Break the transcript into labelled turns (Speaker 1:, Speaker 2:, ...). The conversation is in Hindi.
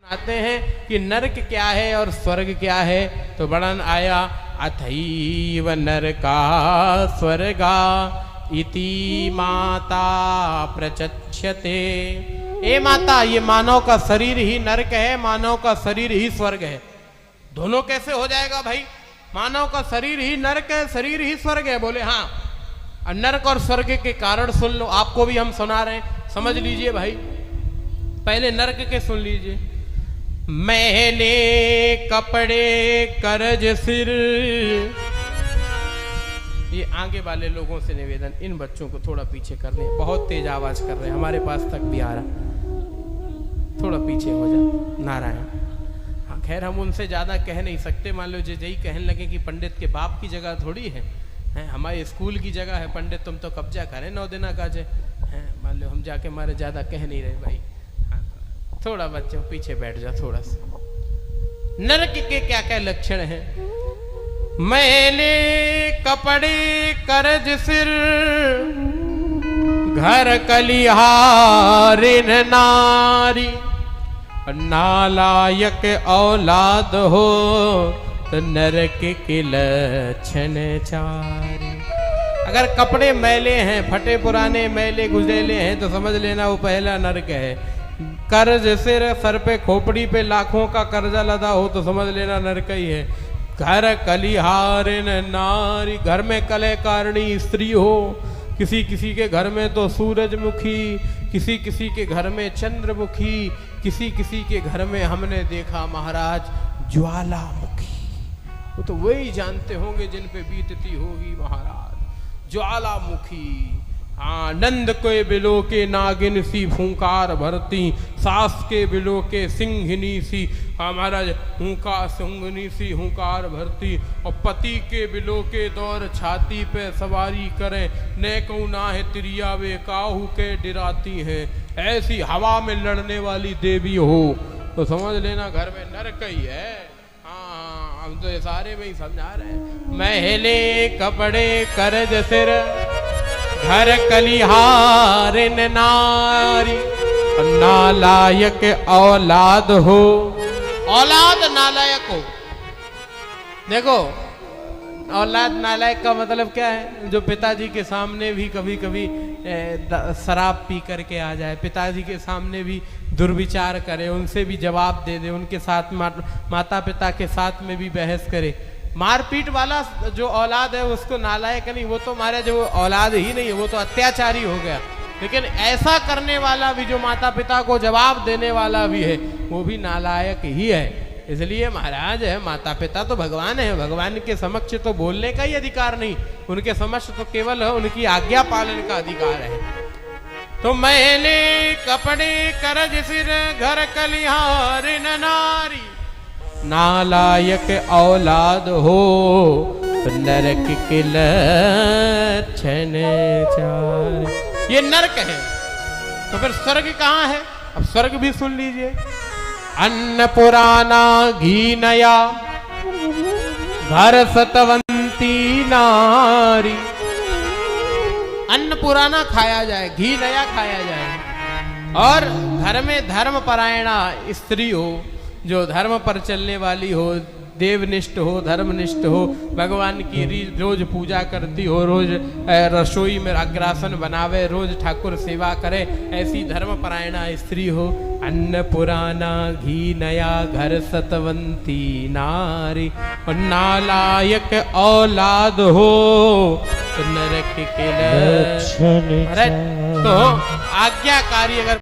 Speaker 1: आते हैं कि नरक क्या है और स्वर्ग क्या है। तो वर्णन आया अथैव नरका स्वर्गा इति माता प्रचक्षते। ए माता, ये मानव का शरीर ही नरक है, मानव का शरीर ही स्वर्ग है। दोनों कैसे हो जाएगा भाई? मानव का शरीर ही नरक है, शरीर ही स्वर्ग है। बोले हाँ। नरक और स्वर्ग के कारण सुन लो, आपको भी हम सुना रहे हैं, समझ लीजिए भाई। पहले नरक के सुन लीजिए। मैले कपड़े करज सिर। ये आगे वाले लोगों से निवेदन, इन बच्चों को थोड़ा पीछे कर दें, बहुत तेज आवाज कर रहे हैं, हमारे पास तक भी आ रहा। थोड़ा पीछे हो जा नारायण। हाँ खैर, हम उनसे ज्यादा कह नहीं सकते। मान लो यही कहने लगे कि पंडित के बाप की जगह थोड़ी है, हमारे स्कूल की जगह है, पंडित तुम तो कब्जा करें 9 दिन काजे हैं। मान लो हम जाके मारे ज्यादा कह नहीं रहे भाई। थोड़ा बच्चों पीछे बैठ जा थोड़ा सा। नरक के क्या क्या लक्षण हैं? मैले कपड़े करज सिर, घर कलिहारिन नारी, नालायक औलाद हो तो नरक के लक्षण चार। अगर कपड़े मैले हैं, फटे पुराने मैले गुजेले हैं, तो समझ लेना वो पहला नरक है। कर्ज सिर, सर पे खोपड़ी पे लाखों का कर्जा लदा हो तो समझ लेना नरक ही है। घर कलिहारिन नारी, घर में कलहकारिणी स्त्री हो, किसी किसी के घर में तो सूरजमुखी, किसी किसी के घर में चंद्रमुखी, किसी किसी के घर में हमने देखा महाराज ज्वालामुखी। वो तो वही जानते होंगे जिन पे बीतती होगी महाराज, ज्वालामुखी। हाँ, नंद के बिलो के नागिन सी फूंकार भरती, सास के बिलो के सिंघनी सी हमारा हुंका सिंघनी सी हुंकार भरती, और पति के बिलो के दौर छाती पे सवारी करें, न को ना है तिरिया वे काहू के डिराती हैं। ऐसी हवा में लड़ने वाली देवी हो तो समझ लेना घर में नरक ही है। हाँ, हम तो ये सारे में ही समझा रहे हैं। मैले कपड़े करज सिर, घर कलिहारिन नारी, नालायक औलाद हो। औलाद नालायक हो। देखो, औलाद नालायक का मतलब क्या है? जो पिताजी के सामने भी कभी कभी शराब पी करके आ जाए, पिताजी के सामने भी दुर्विचार करे, उनसे भी जवाब दे दे, उनके साथ माता पिता के साथ में भी बहस करे। मारपीट वाला जो औलाद है उसको नालायक नहीं, वो तो हमारे जो औलाद ही नहीं है, वो तो अत्याचारी हो गया। लेकिन ऐसा करने वाला भी, जो माता पिता को जवाब देने वाला भी है, वो भी नालायक ही है। इसलिए महाराज है, माता पिता तो भगवान है, भगवान के समक्ष तो बोलने का ही अधिकार नहीं, उनके समक्ष तो केवल उनकी आज्ञा पालन का अधिकार है। तो मैले कपड़े करज सिर, घर कलिहारिन नारी, नालायक औलाद हो नरक के लक्षण चार। ये नरक है। तो फिर स्वर्ग कहाँ है? अब स्वर्ग भी सुन लीजिए। अन्न पुराना घी नया, घर सतवंती नारी। अन्न पुराना खाया जाए, घी नया खाया जाए, और घर में धर्म परायणा स्त्री हो, जो धर्म पर चलने वाली हो, देवनिष्ठ हो, धर्मनिष्ठ हो, भगवान की रोज पूजा करती हो, रोज रसोई में अग्रासन बनावे, रोज ठाकुर सेवा करे, ऐसी धर्मपरायणा स्त्री हो। अन्न पुराना घी नया, घर सतवंती नारी, और नालायक औलाद हो तो नरक के लक्षण। तो आज्ञाकारी अगर